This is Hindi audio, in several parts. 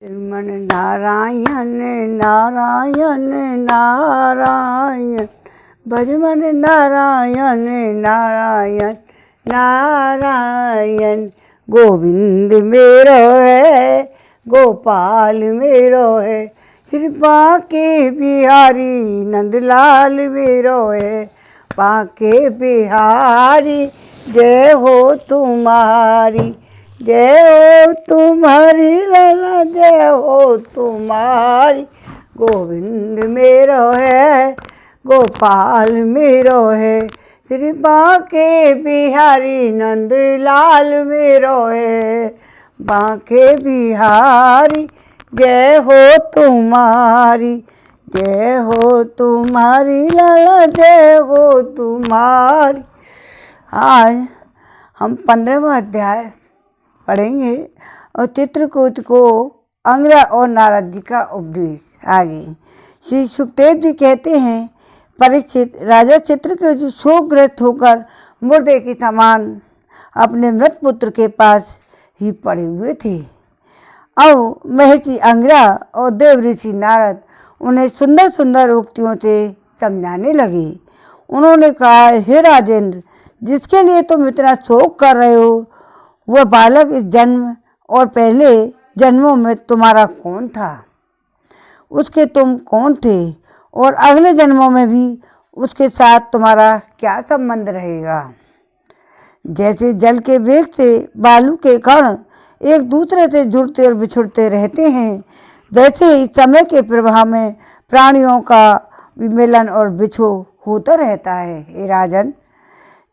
मन नारायण नारायण नारायण भज मन नारायण नारायण नारायण। गोविंद मेरो है गोपाल मेरो है, कृपा के बिहारी नंदलाल मेरो है। पाके बिहारी जय हो तुम्हारी, जय हो तुम्हारी लाला जय हो तुम्हारी। गोविंद मेरो है गोपाल मेरो है, श्री बांके बिहारी नंदलाल मेरो है। बांके बिहारी जय हो तुम्हारी, जय हो तुम्हारी लाला जय हो तुम्हारी। आज हम 15वां अध्याय पढ़ेंगे और चित्रकूट को अंगरा और नारद जी का उपदेश। आगे श्री सुखदेव जी कहते हैं, परीक्षित, राजा चित्रकूट शोकग्रस्त होकर मुर्दे के समान अपने मृत पुत्र के पास ही पड़े हुए थे। अब महर्षि अंगरा और देव ऋषि नारद उन्हें सुंदर सुंदर उक्तियों से समझाने लगे। उन्होंने कहा, हे राजेंद्र, जिसके लिए तुम इतना शोक कर रहे हो वह बालक इस जन्म और पहले जन्मों में तुम्हारा कौन था, उसके तुम कौन थे और अगले जन्मों में भी उसके साथ तुम्हारा क्या संबंध रहेगा। जैसे जल के वेग से बालू के कण एक दूसरे से जुड़ते और बिछुड़ते रहते हैं, वैसे ही समय के प्रभाव में प्राणियों का विमेलन और बिछो होता रहता है। हे राजन,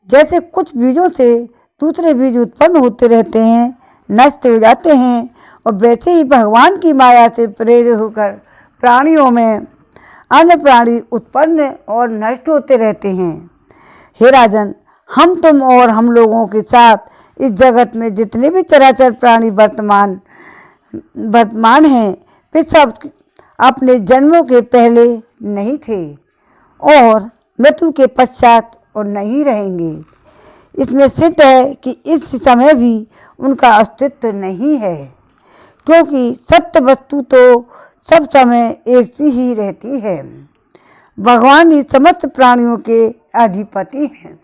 जैसे कुछ बीजों से दूसरे बीज उत्पन्न होते रहते हैं, नष्ट हो जाते हैं, और वैसे ही भगवान की माया से प्रेरित होकर प्राणियों में अन्य प्राणी उत्पन्न और नष्ट होते रहते हैं। हे राजन, हम तुम और हम लोगों के साथ इस जगत में जितने भी चराचर प्राणी वर्तमान हैं, वे सब अपने जन्मों के पहले नहीं थे और मृत्यु के पश्चात और नहीं रहेंगे। इसमें सिद्ध है कि इस समय भी उनका अस्तित्व नहीं है, क्योंकि सत्य वस्तु तो सब समय एक सी ही रहती है। भगवान ही समस्त प्राणियों के अधिपति हैं।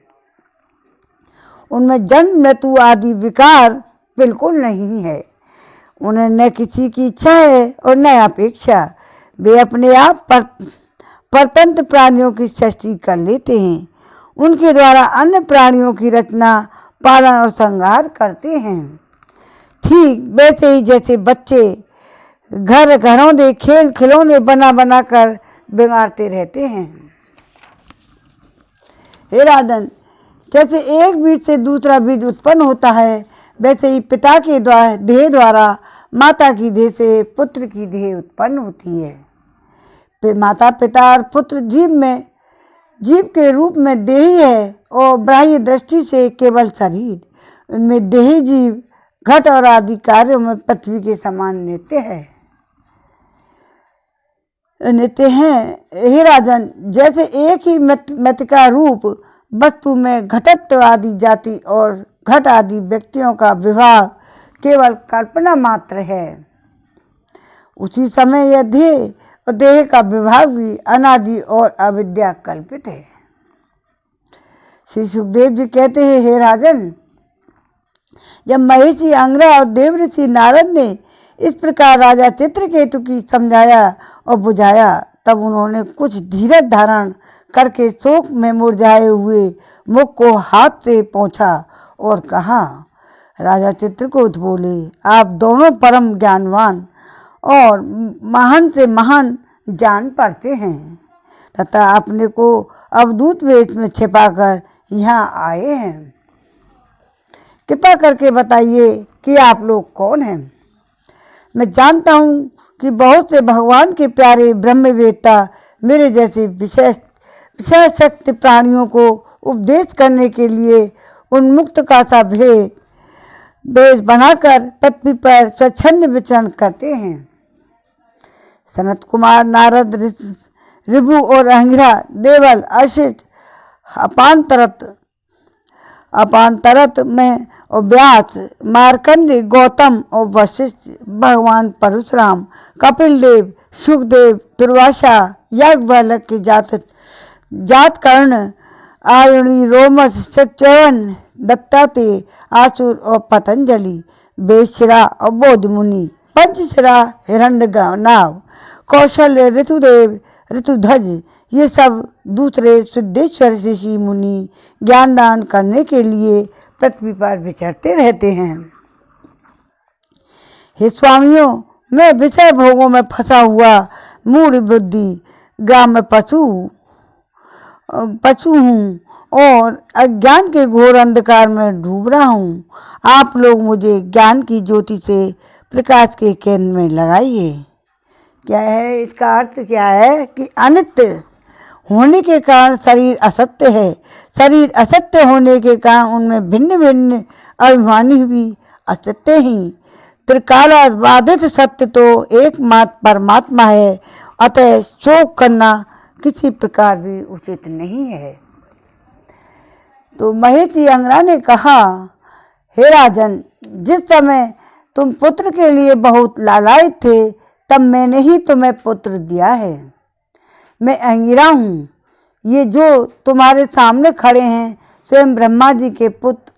उनमें जन्म मृत्यु आदि विकार बिल्कुल नहीं है। उन्हें न किसी की इच्छा है और न अपेक्षा। वे अपने आप परतंत्र प्राणियों की सृष्टि कर लेते हैं, उनके द्वारा अन्य प्राणियों की रचना, पालन और संहार करते हैं। ठीक वैसे ही जैसे बच्चे घरों दे खेल खिलौने बना कर बिगाड़ते रहते हैं। हे राजन, जैसे एक बीज से दूसरा बीज उत्पन्न होता है, वैसे ही पिता के देह द्वारा माता की देह से पुत्र की देह उत्पन्न होती है। माता पिता और पुत्र जीव के रूप में देही है और बाह्य दृष्टि से केवल शरीर। उनमें देही जीव घट और आदि कार्यों में पृथ्वी के समान नित्य हैं। हे राजन, जैसे एक ही मत का रूप वस्तु में घटत्व आदि जाति और घट आदि व्यक्तियों का विभाग केवल कल्पना मात्र है, उसी समय यह देह और देह का विभाग भी अनादि और अविद्या कल्पित है। श्री सुखदेव जी कहते हैं, हे राजन, जब महर्षि अंगरा और देव ऋषि नारद ने इस प्रकार राजा चित्रकेतु की समझाया और बुझाया, तब उन्होंने कुछ धीरज धारण करके शोक में मुरझाए हुए मुख को हाथ से पोंछा और कहा, राजा चित्रकूट बोले, आप दोनों परम ज्ञानवान और महान से महान जान पड़ते हैं तथा अपने को अवधूत वेश में छिपाकर यहाँ आए हैं। कृपा करके बताइए कि आप लोग कौन हैं। मैं जानता हूँ कि बहुत से भगवान के प्यारे ब्रह्मवेत्ता मेरे जैसे विशेष शक्ति प्राणियों को उपदेश करने के लिए उन्मुक्त का सा भेष बनाकर पृथ्वी पर स्वच्छंद विचरण करते हैं। सनत कुमार, नारद, ऋभु और अंगिरा, देवल, असित, अपांतरत अपांतरत में और व्यास, मार्कंड, गौतम और वशिष्ठ, भगवान परशुराम, कपिल देव, सुखदेव, दुर्वासा, याज्ञवल्क्य के जातकर्ण, आयुणी, रोमस, सत्यवन, दत्तात्रेय, आसुर और पतंजलि, बेशरा और बौद्ध मुनि, पंचशिरा, हिरण्यनाभ, कौशल्य, ऋतुदेव, ऋतुध्वज, ये सब दूसरे सिद्धेश्वर ऋषि मुनि ज्ञान दान करने के लिए पृथ्वी पर विचरते रहते हैं। हे स्वामियों, मैं विषय भोगों में फंसा हुआ मूढ़ बुद्धि ग्राम में पशु हूँ और अज्ञान के घोर अंधकार में डूब रहा हूँ। आप लोग मुझे ज्ञान की ज्योति से प्रकाश के केंद्र में लगाइए। क्या है इसका अर्थ? क्या है कि अनित्य होने के कारण शरीर असत्य है, शरीर असत्य होने के कारण उनमें भिन्न भिन्न अभिमानी हुई असत्य ही। त्रिकाला बाधित सत्य तो एकमात्र परमात्मा है, अतः शोक करना किसी प्रकार भी उचित नहीं है। तो महेशी अंगना ने कहा, हे राजन, जिस समय तुम पुत्र के लिए बहुत लालायित थे, तब मैंने ही तुम्हें पुत्र दिया है। मैं अंगिरा हूँ। ये जो तुम्हारे सामने खड़े हैं स्वयं ब्रह्मा जी के पुत्र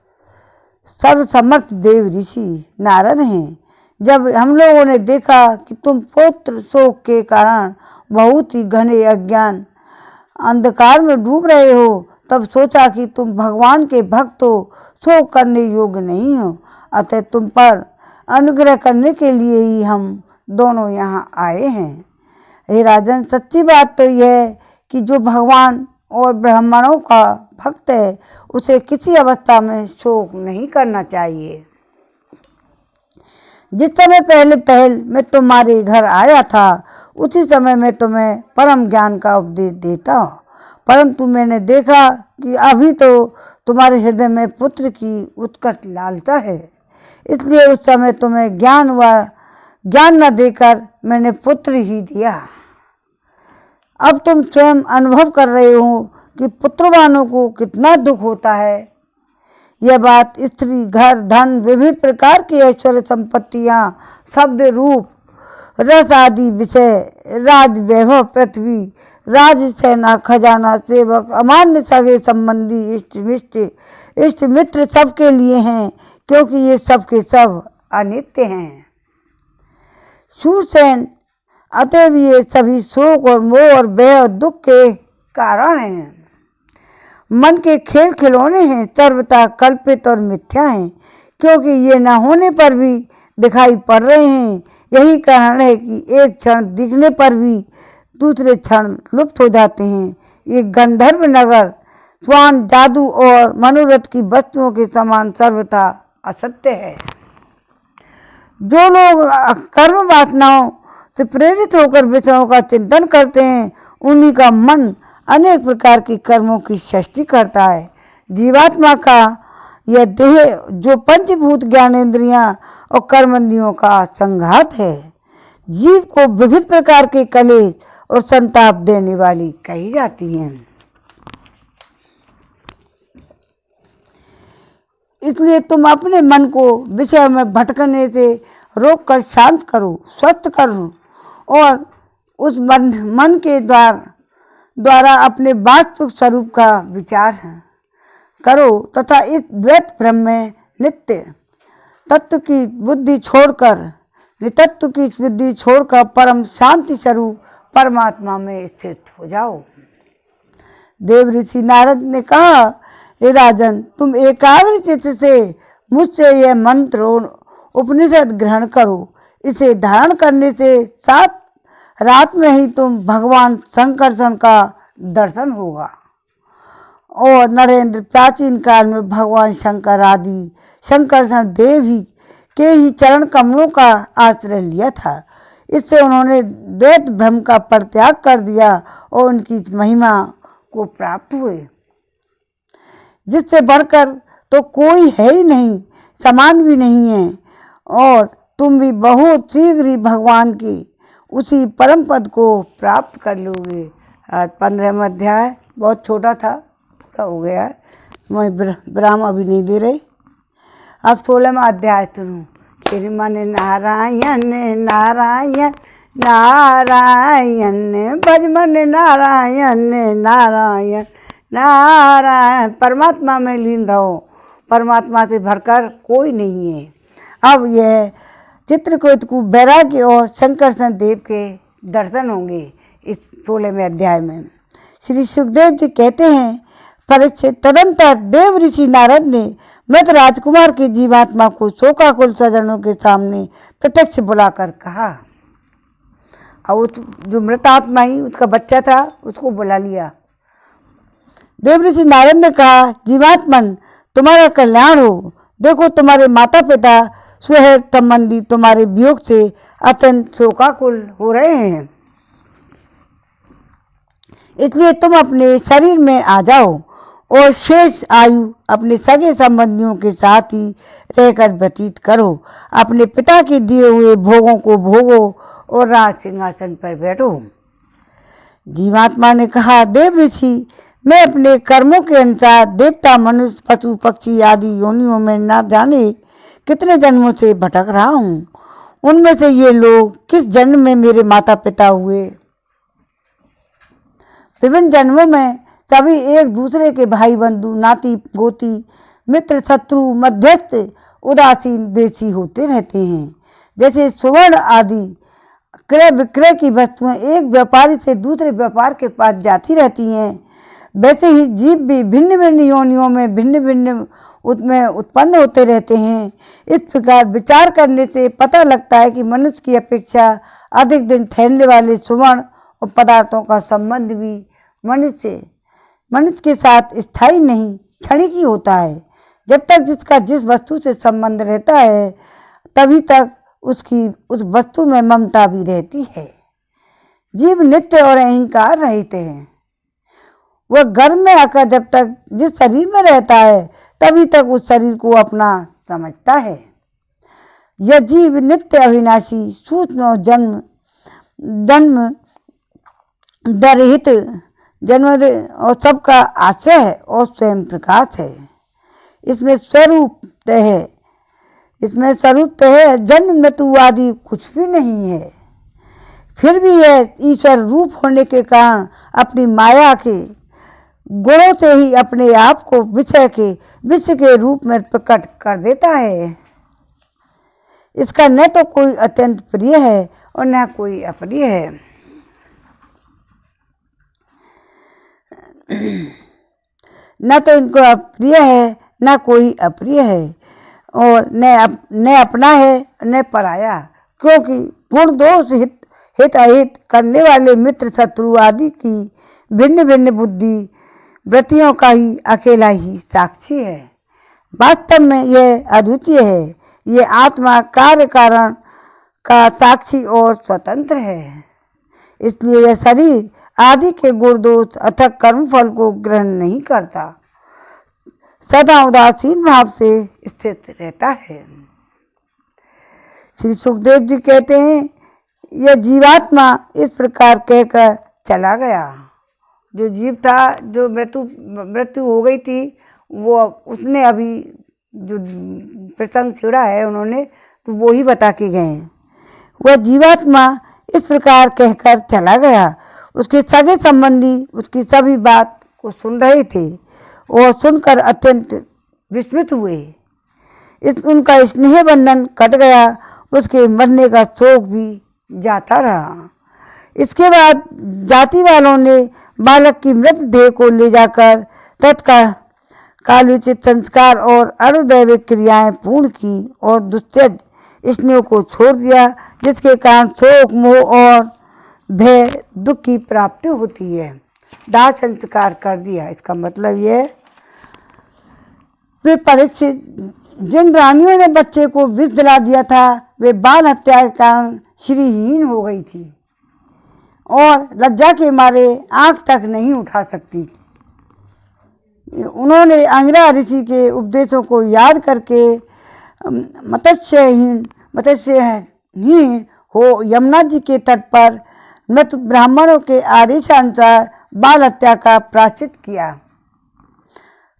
सर्वसमर्थ देव ऋषि नारद हैं। जब हम लोगों ने देखा कि तुम पुत्र शोक के कारण बहुत ही घने अज्ञान अंधकार में डूब रहे हो, तब सोचा कि तुम भगवान के भक्त हो, शोक करने योग्य नहीं हो, अतः तुम पर अनुग्रह करने के लिए ही हम दोनों यहाँ आए हैं। हे राजन, सच्ची बात तो यह है कि जो भगवान और ब्राह्मणों का भक्त है, उसे किसी अवस्था में शोक नहीं करना चाहिए। जिस समय पहले मैं तुम्हारे घर आया था, उसी समय मैं तुम्हें परम ज्ञान का उपदेश देता हूँ, परंतु मैंने देखा कि अभी तो तुम्हारे हृदय में पुत्र की उत्कट लालसा है, इसलिए उस समय तुम्हें ज्ञान न देकर मैंने पुत्र ही दिया। अब तुम स्वयं अनुभव कर रहे हो कि पुत्रवानों को कितना दुख होता है। यह बात स्त्री, घर, धन, विविध प्रकार की ऐश्वर्य संपत्तियाँ, शब्द, रूप, रस आदि विषय, राज वैभव, पृथ्वी, राज, सेना, खजाना, सेवक, अमान्य, सगे संबंधी, इष्ट मित्र सबके लिए हैं, क्योंकि ये सब के सब अनित्य हैं। शूरसेन, अतएव ये सभी शोक और मोह और भय और दुख के कारण हैं। मन के खेल खिलौने हैं, सर्वथा कल्पित और मिथ्या हैं, क्योंकि ये न होने पर भी दिखाई पड़ रहे हैं। यही कारण है कि एक क्षण दिखने पर भी दूसरे क्षण लुप्त हो जाते हैं। ये गंधर्व नगर स्वान, जादू और मनोरथ की वस्तुओं के समान सर्वथा असत्य है। जो लोग कर्म वासनाओं से प्रेरित होकर विषयों का चिंतन करते हैं, उन्हीं का मन अनेक प्रकार की कर्मों की सृष्टि करता है। जीवात्मा का यह देह जो पंचभूत ज्ञानेंद्रियां और कर्मेंद्रियों का संघात है, जीव को विविध प्रकार के कलेश और संताप देने वाली कही जाती है। इसलिए तुम अपने मन को विषय में भटकने से रोककर शांत करो, स्वस्थ करो और उस मन के द्वारा अपने वास्तविक स्वरूप का विचार करो तथा इस द्वैत ब्रह्म में नित्य तत्व की बुद्धि छोड़कर परम शांति स्वरूप परमात्मा में स्थित हो जाओ। देव ऋषि नारद ने कहा, हे राजन, तुम एकाग्र चित्त से मुझसे यह मंत्र उपनिषद ग्रहण करो। इसे धारण करने से 7 रात में ही तुम भगवान शंकरसन का दर्शन होगा। और नरेंद्र प्राचीन काल में भगवान शंकर आदि शंकरसन देव के ही चरण कमलों का आश्रय लिया था। इससे उन्होंने द्वैत भ्रम का परित्याग कर दिया और उनकी महिमा को प्राप्त हुए, जिससे बढ़कर तो कोई है ही नहीं, समान भी नहीं है। और तुम भी बहुत शीघ्र ही भगवान की उसी परम पद को प्राप्त कर लोगे। आज 15वां अध्याय बहुत छोटा था, पूरा हो गया है। मैं विराम अभी नहीं दे रही। अब 16वां अध्याय सुनो। श्रीमन नारायण नारायण नारायण भजमन नारायण नारायण नारायण। परमात्मा में लीन रहो, परमात्मा से भरकर कोई नहीं है। अब यह चित्रकूट को वैराग्य और शंकरसन देव के दर्शन होंगे इस 16वें अध्याय में। श्री सुखदेव जी कहते हैं, परीक्षित, तदंतर देव ऋषि नारद ने मृत राजकुमार की जीवात्मा को शोकाकुल स्वजनों के सामने प्रत्यक्ष बुलाकर कहा। और उस जो मृत आत्मा ही उसका बच्चा था उसको बुला लिया। देव ऋषि नारद ने कहा, जीवात्मन, तुम्हारा कल्याण हो। देखो, तुम्हारे माता पिता सुहृद संबंधी तुम्हारे वियोग से अत्यंत शोकाकुल हो रहे हैं, इसलिए तुम अपने शरीर में आ जाओ और शेष आयु अपने सगे संबंधियों के साथ ही रहकर व्यतीत करो। अपने पिता के दिए हुए भोगों को भोगो और राज सिंहासन पर बैठो। जीवात्मा ने कहा, देव ऋषि, मैं अपने कर्मों के अनुसार देवता, मनुष्य, पशु, पक्षी आदि योनियों में न जाने कितने जन्मों से भटक रहा हूँ। उनमें से ये लोग किस जन्म में मेरे माता पिता हुए। विभिन्न जन्मों में सभी एक दूसरे के भाई बंधु, नाती गोती, मित्र, शत्रु, मध्यस्थ, उदासीन, देशी होते रहते हैं। जैसे सुवर्ण आदि क्रय विक्रय की वस्तुएं एक व्यापारी से दूसरे व्यापार के पास जाती रहती हैं, वैसे ही जीव भी भिन्न भिन्न योनियों में भिन्न भिन्न उसमें उत्पन्न होते रहते हैं। इस प्रकार विचार करने से पता लगता है कि मनुष्य की अपेक्षा अधिक दिन ठहरने वाले सुवर्ण और पदार्थों का संबंध भी मनुष्य के साथ स्थायी नहीं, क्षणिक ही होता है। जब तक जिसका जिस वस्तु से संबंध रहता है तभी तक उसकी उस वस्तु में ममता भी रहती है। जीव नित्य और अहंकार रहित है। वह गर्भ में आकर जब तक जिस शरीर में रहता है तभी तक उस शरीर को अपना समझता है। यह जीव नित्य अविनाशी, सूक्ष्म जन्म दरहित, जन्म और सबका आश्रय है और स्वयं प्रकाश है। इसमें स्वरूप तय है, जन्म मृत्यु आदि कुछ भी नहीं है। फिर भी यह ईश्वर रूप होने के कारण अपनी माया के गुणों से ही अपने आप को विषय के रूप में प्रकट कर देता है। इसका न तो कोई अत्यंत प्रिय है और न कोई अप्रिय है। न तो इनको प्रिय है न कोई अप्रिय है, और न अपना है न पराया, क्योंकि गुण दोष हित अहित करने वाले मित्र शत्रु आदि की भिन्न भिन्न बुद्धि वृत्तियों का ही अकेला ही साक्षी है। वास्तव में यह अद्वितीय है। यह आत्मा कार्य कारण का साक्षी और स्वतंत्र है। इसलिए यह शरीर आदि के गुण दोष अथवा कर्मफल को ग्रहण नहीं करता, सदा उदासीन भाव से स्थित रहता है। श्री सुखदेव जी कहते हैं, यह जीवात्मा इस प्रकार कहकर चला गया। जो जीव था, जो मृत्यु हो गई थी, वो उसने अभी जो प्रसंग छिड़ा है उन्होंने, तो वो ही बता के गए हैं। वह जीवात्मा इस प्रकार कहकर चला गया। उसके सगे संबंधी उसकी सभी बात को सुन रहे थे और सुनकर अत्यंत विस्मित हुए। उनका स्नेह बंधन कट गया। उसके मरने का शोक भी जाता रहा। इसके बाद जाति वालों ने बालक की मृत देह को ले जाकर तत्कालोचित संस्कार और अनुदैविक क्रियाएं पूर्ण की और दुस्त्यज स्नेह को छोड़ दिया, जिसके कारण शोक, मोह और भय, दुख की प्राप्ति होती है। दाह संस्कार कर दिया। इसका मतलब यह, वे परीक्षित, जिन रानियों ने बच्चे को विष दिला दिया था, वे बाल हत्या के कारण श्रीहीन हो गई थी और लज्जा के मारे आंख तक नहीं उठा सकती थी। उन्होंने अंगिरा ऋषि के उपदेशों को याद करके मत्स्यहीन हो यमुना जी के तट पर मृत ब्राह्मणों के आदेशानुसार बाल हत्या का प्रायश्चित किया।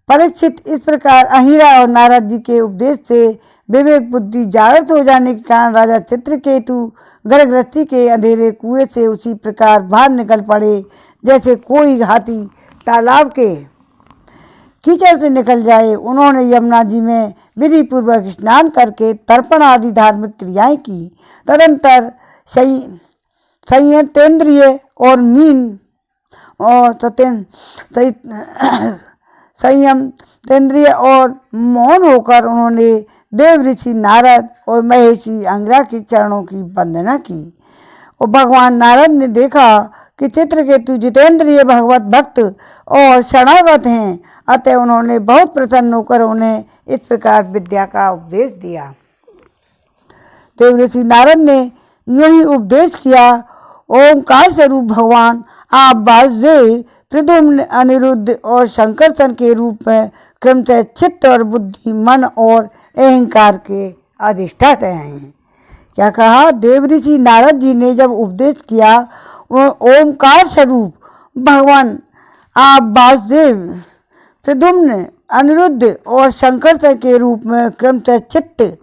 परीक्षित, इस प्रकार अहिरा और नारद जी के उपदेश से विवेक बुद्धि जागृत हो जाने के कारण राजा चित्रकेतु गर्भगृहस्थी के अंधेरे कुएं से उसी प्रकार बाहर निकल पड़े जैसे कोई हाथी तालाब के कीचड़ से निकल जाए। उन्होंने यमुना जी में विधि पूर्वक स्नान करके तर्पण आदि धार्मिक क्रियाएं की। तदंतर संयतेंद्रिय और मीन और संयम तेंद्रिय और मौन होकर उन्होंने देव ऋषि नारद और महेशी अंगिरा के चरणों की वंदना की। और भगवान नारद ने देखा कि चित्रकेतु जितेंद्रिय भगवत भक्त और शरणागत हैं, अतः उन्होंने बहुत प्रसन्न होकर उन्हें इस प्रकार विद्या का उपदेश दिया। देव ऋषि नारद ने यूं ही उपदेश किया। ओंकार स्वरूप भगवान आप वासुदेव, प्रद्युम्न, अनिरुद्ध और शंकरसन के रूप में क्रमशः चित्त और बुद्धि, मन और अहंकार के अधिष्ठाता हैं। क्या कहा? देव ऋषि नारद जी ने जब उपदेश किया, ओंकार स्वरूप भगवान आप वासुदेव, प्रद्युम्न, अनिरुद्ध और शंकरसन के रूप में क्रमशः चित्त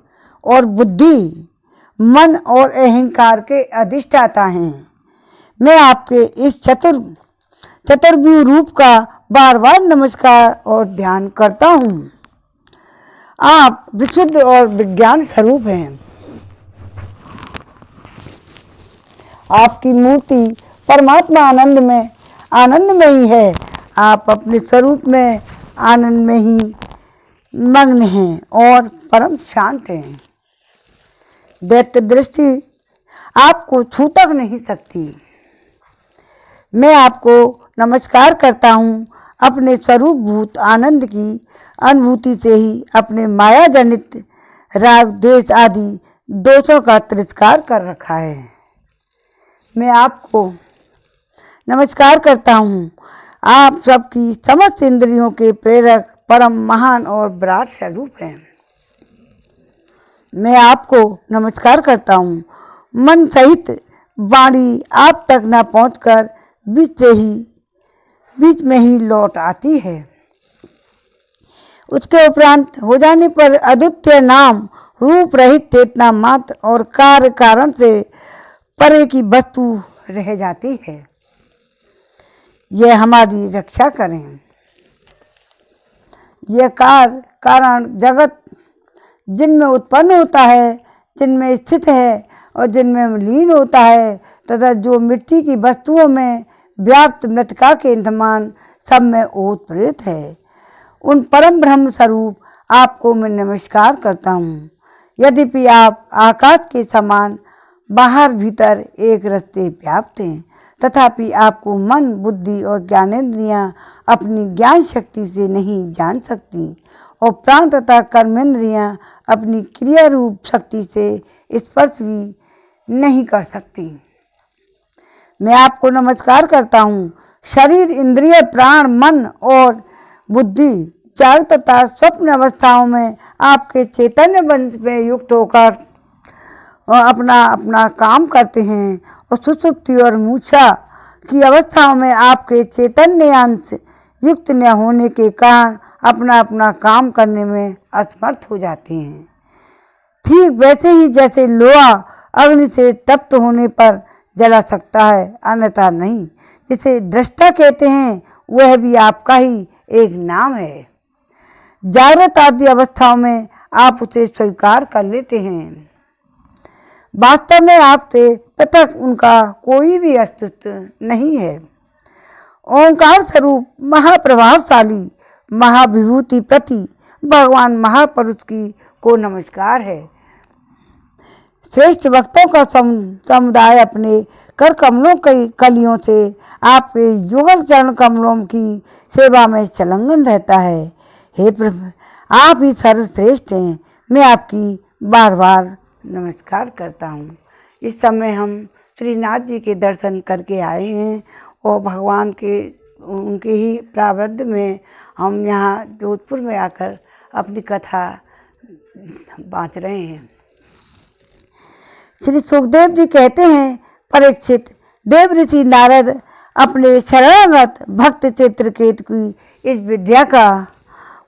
और बुद्धि, मन और अहंकार के अधिष्ठाता हैं। मैं आपके इस चतुर्व्यूह रूप का बार बार नमस्कार और ध्यान करता हूँ। आप विशुद्ध और विज्ञान स्वरूप हैं। आपकी मूर्ति परमात्मा आनंद में ही है। आप अपने स्वरूप में आनंद में ही मग्न हैं और परम शांत हैं। दैत्य दृष्टि आपको छू तक नहीं सकती। मैं आपको नमस्कार करता हूँ। अपने स्वरूप भूत आनंद की अनुभूति से ही अपने माया जनित राग द्वेष आदि दोषों का तिरस्कार कर रखा है। मैं आपको नमस्कार करता हूँ। आप सबकी समस्त इंद्रियों के प्रेरक, परम महान और विराट स्वरूप हैं। मैं आपको नमस्कार करता हूँ। मन सहित वाणी आप तक न पहुंचकर बीच में ही लौट आती है। उसके उपरांत हो जाने पर अद्वितीय नाम रूप रहित चेतना मात्र और कार्य कारण से परे की वस्तु रह जाती है। यह हमारी रक्षा करें। यह कारण जगत जिनमें उत्पन्न होता है, जिनमें स्थित है और जिनमें लीन होता है, तथा जो मिट्टी की वस्तुओं में व्याप्त मृतिका के समान सब में ओत प्रेत है, उन परम ब्रह्म स्वरूप आपको मैं नमस्कार करता हूँ। यद्यपि आप आकाश के समान बाहर भीतर एक रस्ते व्याप्त हैं, तथापि आपको मन, बुद्धि और ज्ञानेंद्रियां अपनी ज्ञान शक्ति से नहीं जान सकती और प्राण तथा कर्मेंद्रियां अपनी क्रिया रूप शक्ति से स्पर्श भी नहीं कर सकती। मैं आपको नमस्कार करता हूँ। शरीर, इंद्रिय, प्राण, मन और बुद्धि जागृत तथा स्वप्न अवस्थाओं में आपके चैतन्य वंश में युक्त होकर अपना काम करते हैं और सुषुप्ति और मूर्छा की अवस्थाओं में आपके चैतन्य अंश युक्त न होने के कारण अपना काम करने में असमर्थ हो जाते हैं। ठीक वैसे ही जैसे लोहा अग्नि से तप्त होने पर जला सकता है, अन्यथा नहीं। जिसे दृष्टा कहते हैं, वह भी आपका ही एक नाम है। जागृत आदि अवस्थाओं में आप उसे स्वीकार कर लेते हैं। वास्तव में आपसे पृथक उनका कोई भी अस्तित्व नहीं है। ओंकार स्वरूप महाप्रभावशाली महाविभूति प्रति भगवान महापुरुष की को नमस्कार है। श्रेष्ठ भक्तों का समुदाय अपने कर कमलों की कलियों से आपके युगल चरण कमलों की सेवा में संलग्न रहता है। हे प्रभु, आप ही सर्वश्रेष्ठ हैं। मैं आपकी बार बार नमस्कार करता हूँ। इस समय हम श्रीनाथ जी के दर्शन करके आए हैं और भगवान के उनके ही प्रारब्ध में हम यहाँ जोधपुर में आकर अपनी कथा बाँच रहे हैं। श्री सुखदेव जी कहते हैं, परीक्षित, देव ऋषि नारद अपने शरणागत भक्त चित्रकेतु की इस विद्या का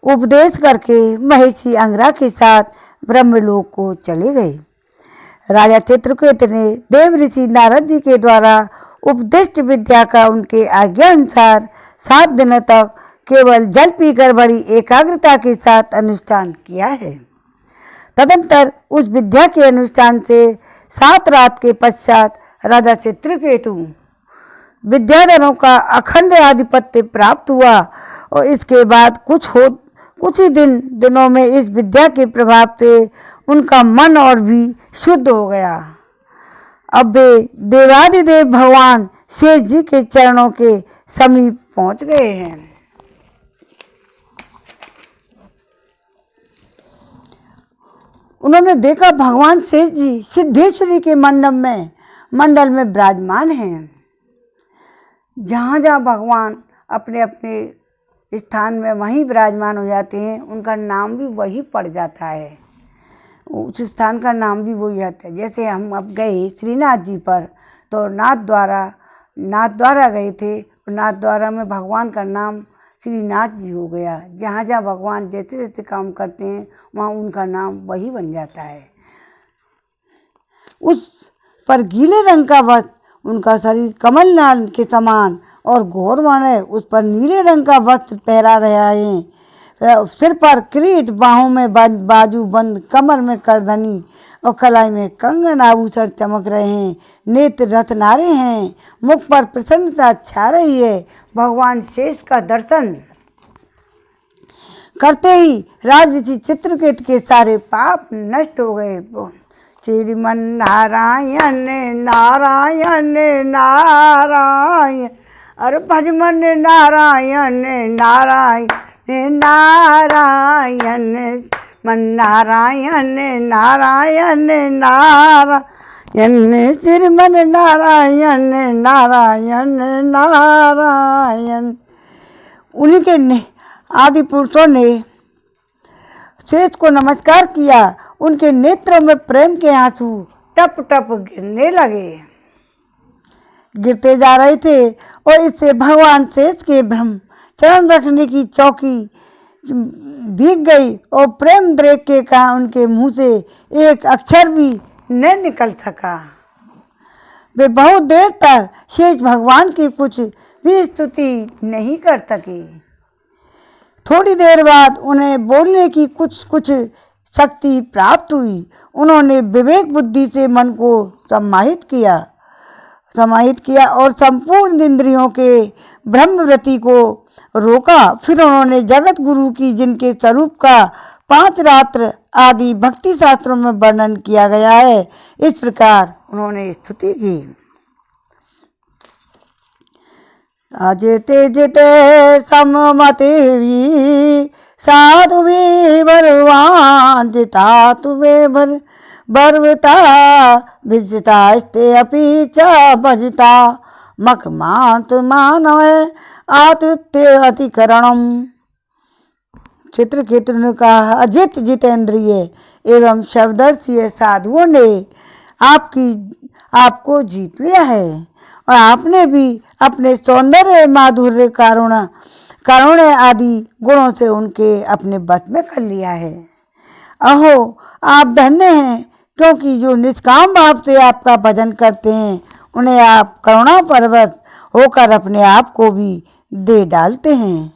उपदेश करके महिषी अंगरा के साथ ब्रह्मलोक को चले गए। राजा चित्रकेत ने देव ऋषि नारद जी के द्वारा उपदिष्ट विद्या का उनके आज्ञा अनुसार 7 दिनों तक केवल जल पीकर बड़ी एकाग्रता के साथ अनुष्ठान किया है। तदंतर उस विद्या के अनुष्ठान से 7 रात के पश्चात राजा चित्रकेतु विद्याधरों का अखंड आधिपत्य प्राप्त हुआ और इसके बाद कुछ ही दिनों में इस विद्या के प्रभाव से उनका मन और भी शुद्ध हो गया। अब वे देवादिदेव भगवान शेष जी के चरणों के समीप पहुंच गए हैं। उन्होंने देखा भगवान शेष जी सिद्धेश्वरी के मंडल में विराजमान हैं। जहाँ जहाँ भगवान अपने अपने स्थान में वहीं विराजमान हो जाते हैं, उनका नाम भी वही पड़ जाता है, उस स्थान का नाम भी वही आता है। जैसे हम अब गए श्रीनाथ जी पर, तो नाथ द्वारा गए थे, नाथ द्वारा में भगवान का नाम श्रीनाथ जी हो गया। जहाँ जहाँ भगवान जैसे जैसे काम करते हैं वहाँ उनका नाम वही बन जाता है। उस पर गीले रंग का वस्त्र, उनका शरीर कमल नाल के समान और घोर वर्ण है, उस पर नीले रंग का वस्त्र पहरा रहा है। सिर पर किरीट, बाहों में बाजू बंद, कमर में करधनी और कलाई में कंगन आभूषण चमक रहे हैं। नेत्र रत्नारे हैं, मुख पर प्रसन्नता छा रही है। भगवान शेष का दर्शन करते ही राज ऋषि चित्रकेत के सारे पाप नष्ट हो गए। श्रीमन नारायण नारायण नारायण, अरे भजमन नारायण नारायण नारायण, मन नारायण नारायण नारायण, श्रीमन नारायण नारायण नारायण। उन्हीं के आदि पुरुषों ने शेष को नमस्कार किया। उनके नेत्रों में प्रेम के आंसू टप टप गिरने लगे, गिरते जा रहे थे और इससे भगवान शेष के ब्रह्म चरण रखने की चौकी भीग गई और प्रेम द्रेक के कारण उनके मुंह से एक अक्षर भी न निकल सका। वे बहुत देर तक शेष भगवान की कुछ भी स्तुति नहीं कर सके। थोड़ी देर बाद उन्हें बोलने की कुछ शक्ति प्राप्त हुई। उन्होंने विवेक बुद्धि से मन को समाहित किया और संपूर्ण इंद्रियों के ब्रह्मवृत्ति को रोका। फिर उन्होंने जगत गुरु की, जिनके स्वरूप का 5 रात्र आदि भक्ति शास्त्रों में वर्णन किया गया है, इस प्रकार उन्होंने स्तुति की। अजिते जिते सममति साधु भी भगवान जिता तुवे बर्वता विजिता स्ते अपि च भजता मखमांत मानव आतिथ्य अतिकरणम। चित्रकेतु ने कहा, अजित जितेंद्रिय एवं शब्दर्षीय साधुओं ने आपको जीत लिया है और आपने भी अपने सौंदर्य, माधुर्य, कारुण्य आदि गुणों से उनके अपने बस में कर लिया है। अहो, आप धन्य हैं, क्योंकि जो निष्काम भाव से आपका भजन करते हैं उन्हें आप करुणा परवश होकर अपने आप को भी दे डालते हैं।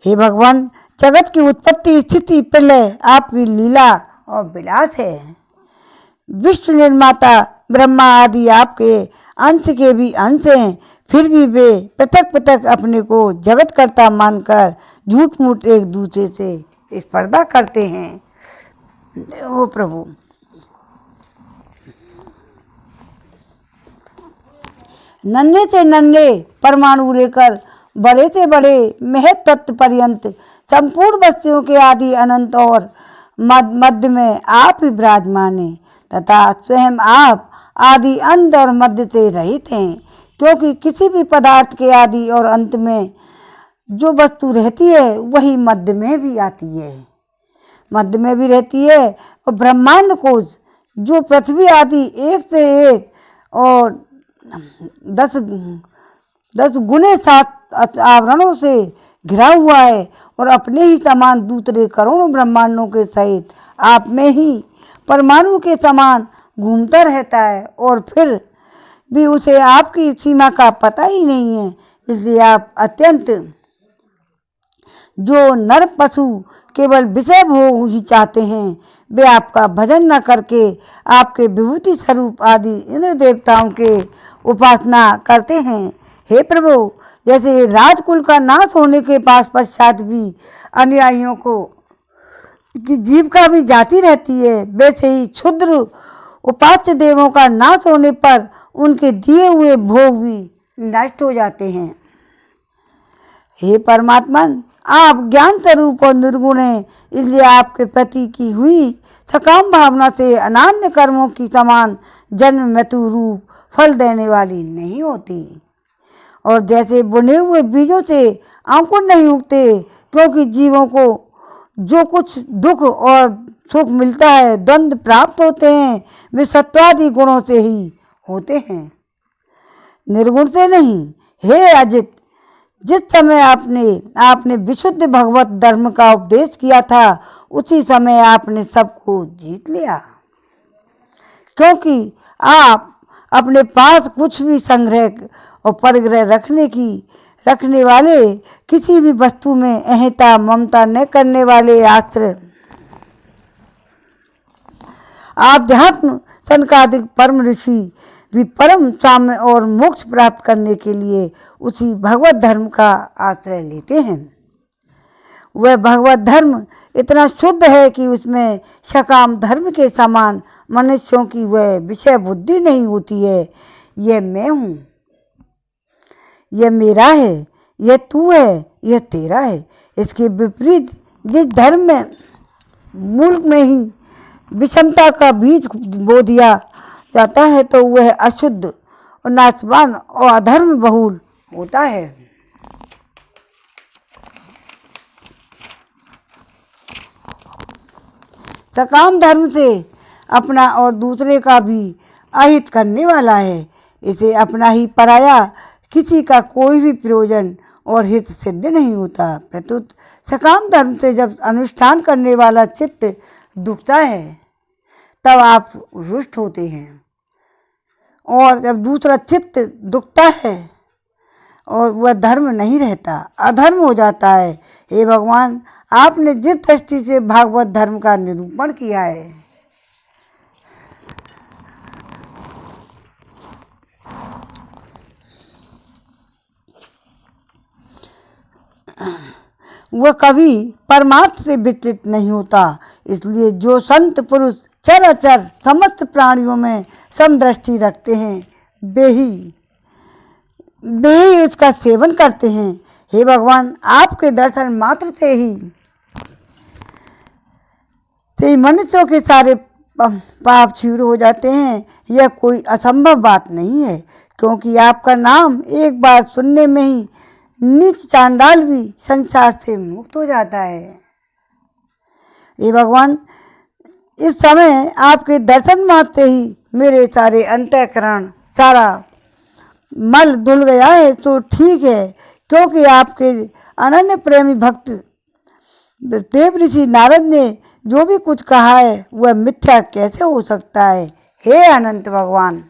हे भगवान, जगत की उत्पत्ति, स्थिति, प्रलय आपकी लीला और विलास है। विश्व निर्माता ब्रह्मा आदि आपके अंश के भी अंश हैं, फिर भी वे पृथक पृथक अपने को जगतकर्ता मानकर झूठ मूठ एक दूसरे से स्पर्धा करते हैं। ओ प्रभु, नन्हे से नन्हे परमाणु लेकर बड़े से बड़े महत तत्व पर्यंत संपूर्ण वस्तुओं के आदि अनंत और मध्य में आप ही विराजमान हैं तथा स्वयं आप आदि अंत और मध्य से रहित हैं, क्योंकि किसी भी पदार्थ के आदि और अंत में जो वस्तु रहती है वही मध्य में भी आती है, मध्य में भी रहती है। और ब्रह्मांड कोश जो पृथ्वी आदि एक से एक और 10 गुने 7 आवरणों से घिरा हुआ है और अपने ही समान दूसरे करोड़ों ब्रह्मांडों के सहित आप में ही परमाणु के समान घूमता रहता है और फिर भी उसे आपकी सीमा का पता ही नहीं है। इसलिए आप अत्यंत जो नर पशु केवल विषय भोग ही चाहते हैं, वे आपका भजन न करके आपके विभूति स्वरूप आदि इंद्र देवताओं के उपासना करते हैं। हे प्रभु, जैसे राजकुल का नाश होने के पश्चात भी अनुयायियों को की जीविका भी जाती रहती है, वैसे ही क्षुद्र उपास्य देवों का नाश होने पर उनके दिए हुए भोग भी नष्ट हो जाते हैं। हे परमात्मा, आप ज्ञान स्वरूप और निर्गुण हैं, इसलिए आपके प्रति की हुई सकाम भावना से अनन्य कर्मों की समान जन्म मृत्यु रूप फल देने वाली नहीं होती। और जैसे बुने हुए बीजों से अंकुर नहीं उगते, क्योंकि जीवों को जो कुछ दुख और सुख मिलता है, द्वंद्व प्राप्त होते हैं, वे सत्वादि गुणों से ही होते हैं, निर्गुण से नहीं। हे अजित, जिस समय आपने विशुद्ध भगवत धर्म का उपदेश किया था, उसी समय आपने सबको जीत लिया, क्योंकि आप अपने पास कुछ भी संग्रह और परिग्रह रखने वाले, किसी भी वस्तु में अहंता ममता न करने वाले आध्यात्म सनकादिक परम ऋषि भी परम साम्य और मोक्ष प्राप्त करने के लिए उसी भगवत धर्म का आश्रय लेते हैं। वह भगवत धर्म इतना शुद्ध है कि उसमें सकाम धर्म के समान मनुष्यों की वह विषय बुद्धि नहीं होती है। यह मैं हूँ, यह मेरा है, यह तू है, यह तेरा है। इसके विपरीत जिस धर्म में मूल में ही विषमता का बीज बो दिया जाता है, तो वह अशुद्ध और नाशवान और अधर्म बहुल होता है। सकाम धर्म से अपना और दूसरे का भी अहित करने वाला है। इसे अपना ही पराया किसी का कोई भी प्रयोजन और हित सिद्ध नहीं होता। प्रत्युत सकाम धर्म से जब अनुष्ठान करने वाला चित्त दुखता है, तब आप रुष्ट होते हैं, और जब दूसरा चित्त दुखता है और वह धर्म नहीं रहता, अधर्म हो जाता है। हे भगवान, आपने जिस दृष्टि से भागवत धर्म का निरूपण किया है, वह कभी परमार्थ से विचलित नहीं होता। इसलिए जो संत पुरुष चर अचर समस्त प्राणियों में समदृष्टि रखते हैं, वे ही उसका सेवन करते हैं। हे भगवान, आपके दर्शन मात्र से ही मनुष्यों के सारे पाप क्षीण हो जाते हैं। यह कोई असंभव बात नहीं है, क्योंकि आपका नाम एक बार सुनने में ही नीच चांडाल भी संसार से मुक्त हो जाता है। हे भगवान, इस समय आपके दर्शन मात्र से ही मेरे सारे अंतःकरण सारा मल धुल गया है, तो ठीक है, क्योंकि आपके अनन्य प्रेमी भक्त देव ऋषि नारद ने जो भी कुछ कहा है वह मिथ्या कैसे हो सकता है। हे अनंत भगवान,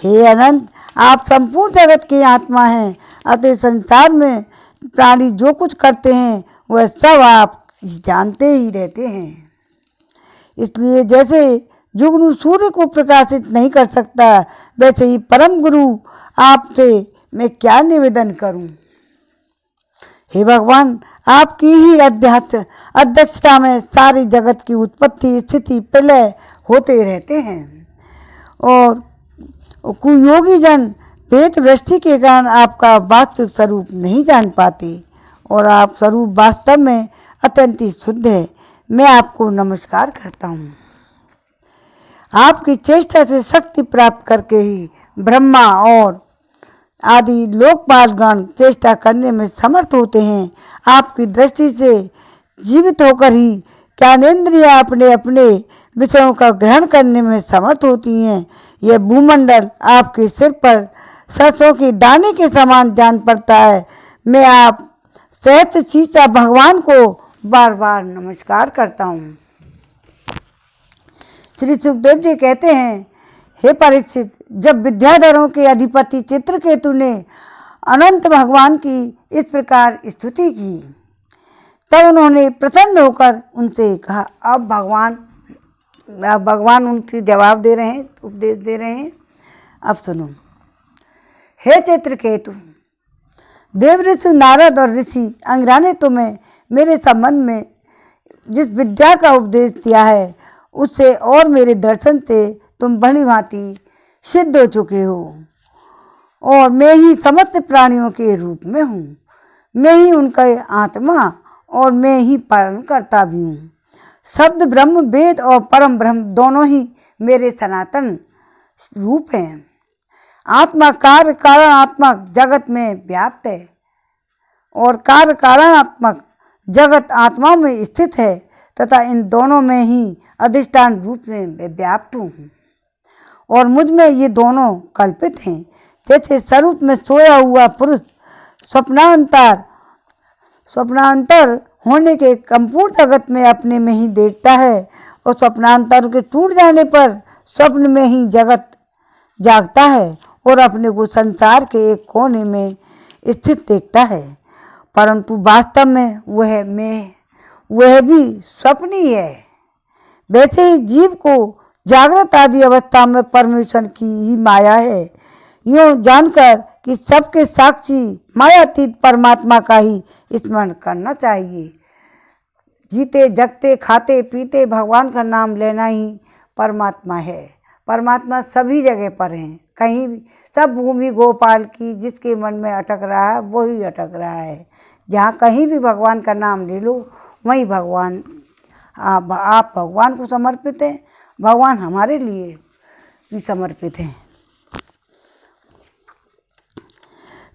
हे अनंत, आप संपूर्ण जगत की आत्मा हैं, अतः संसार में प्राणी जो कुछ करते हैं वह सब आप जानते ही रहते हैं। इसलिए जैसे जुगनू सूर्य को प्रकाशित नहीं कर सकता, वैसे ही परम गुरु आपसे मैं क्या निवेदन करूं। हे भगवान, आपकी ही अध्यक्षता में सारी जगत की उत्पत्ति स्थिति प्रलय होते रहते हैं, और कुयोगी जन भेद वृष्टि के कारण आपका वास्तविक स्वरूप नहीं जान पाते, और आप स्वरूप वास्तव में अत्यंत ही शुद्ध है। मैं आपको नमस्कार करता हूँ। आपकी चेष्टा से शक्ति प्राप्त करके ही ब्रह्मा और आदि लोकपालगण चेष्टा करने में समर्थ होते हैं। आपकी दृष्टि से जीवित होकर ही ज्ञानेंद्रियां अपने अपने विषयों का ग्रहण करने में समर्थ होती हैं। यह भूमंडल आपके सिर पर सरसों के दाने के समान जान पड़ता है। मैं आप सहत शीशा भगवान को बार बार नमस्कार करता हूँ। श्री सुखदेव जी कहते हैं, हे परीक्षित, जब विद्याधरों के अधिपति चित्रकेतु ने अनंत भगवान की इस प्रकार स्तुति की, तब उन्होंने प्रसन्न होकर उनसे कहा। अब भगवान उनकी जवाब दे रहे हैं, उपदेश दे रहे हैं। अब सुनो। हे चित्रकेतु, देव ऋषि नारद और ऋषि अंगिरा ने तुम्हें मेरे संबंध में जिस विद्या का उपदेश दिया है, उससे और मेरे दर्शन से तुम भली भांति सिद्ध हो चुके हो। और मैं ही समस्त प्राणियों के रूप में हूँ। मैं ही उनका आत्मा और मैं ही पालन करता भी हूँ। शब्द ब्रह्म, वेद और परम ब्रह्म दोनों ही मेरे सनातन रूप हैं। आत्मा कार्य कारणात्मक जगत में व्याप्त है और कार्य कारणात्मक जगत आत्मा में स्थित है तथा इन दोनों में ही अधिष्ठान रूप से मैं व्याप्त हूँ और मुझ में ये दोनों कल्पित हैं। जैसे स्वरूप में सोया हुआ पुरुष स्वप्नांतर होने के संपूर्ण जगत में अपने में ही देखता है और स्वप्नांतर के टूट जाने पर स्वप्न में ही जगत जागता है और अपने को संसार के एक कोने में स्थित देखता है, परंतु वास्तव में वह भी स्वप्न ही है। वैसे ही जीव को जागृत आदि अवस्था में परमेश्वर की ही माया है। यूँ जानकर कि सबके साक्षी मायातीत परमात्मा का ही स्मरण करना चाहिए। जीते जगते खाते पीते भगवान का नाम लेना ही परमात्मा है। परमात्मा सभी जगह पर हैं, कहीं भी। सब भूमि गोपाल की जिसके मन में अटक रहा है वही अटक रहा है। जहाँ कहीं भी भगवान का नाम ले लो वहीं भगवान, आप भगवान को समर्पित हैं, भगवान हमारे लिए भी समर्पित हैं।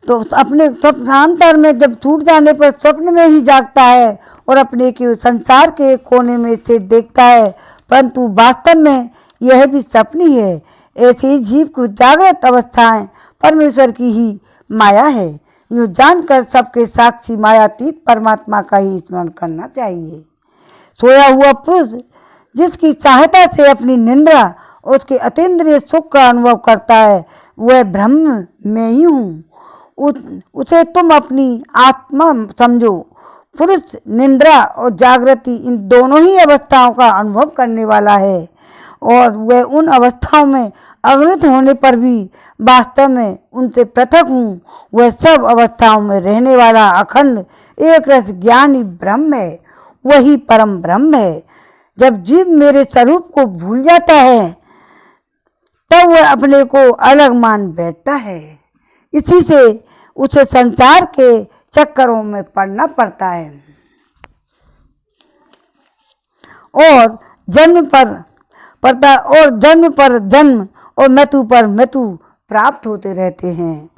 तो अपने स्वप्नांतर में जब टूट जाने पर स्वप्न में ही जागता है और अपने के संसार के कोने में स्थित देखता है, परंतु वास्तव में यह भी स्वप्न ही है। ऐसे ही जीव को जागृत अवस्थाएं परमेश्वर की ही माया है। यूँ जानकर सबके साक्षी मायातीत परमात्मा का ही स्मरण करना चाहिए। सोया हुआ पुरुष जिसकी सहायता से अपनी निंद्रा उसके अतीन्द्रिय सुख का अनुभव करता है, वह ब्रह्म में ही हूँ। उसे तुम अपनी आत्मा समझो। पुरुष निंद्रा और जागृति इन दोनों ही अवस्थाओं का अनुभव करने वाला है और वह उन अवस्थाओं में अग्नित होने पर भी वास्तव में उनसे पृथक हूँ। वह सब अवस्थाओं में रहने वाला अखंड एक रस ज्ञानी ब्रह्म है, वही परम ब्रह्म है। जब जीव मेरे स्वरूप को भूल जाता है तब वह अपने को अलग मान बैठता है। इसी से उसे संसार के चक्करों में पड़ना पड़ता है और जन्म पर जन्म और मृत्यु पर मृत्यु प्राप्त होते रहते हैं।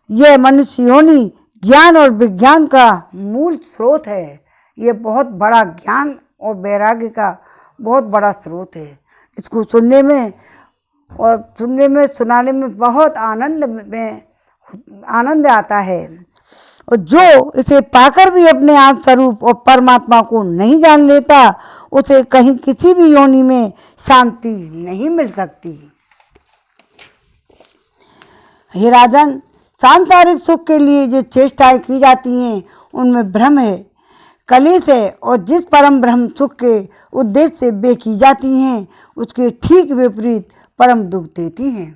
यह मनुष्य योनि ज्ञान और विज्ञान का मूल स्रोत है। यह बहुत बड़ा ज्ञान और वैराग्य का बहुत बड़ा स्रोत है। इसको सुनने में सुनाने में बहुत आनंद आता है और जो इसे पाकर भी अपने आत्म स्वरूप और परमात्मा को नहीं जान लेता उसे कहीं किसी भी योनि में शांति नहीं मिल सकती। हे राजन, सांसारिक सुख के लिए जो चेष्टाएं की जाती हैं उनमें भ्रम है, कलेश है और जिस परम ब्रह्म सुख के उद्देश्य से वे की जाती हैं उसके ठीक विपरीत परम दुख देती हैं।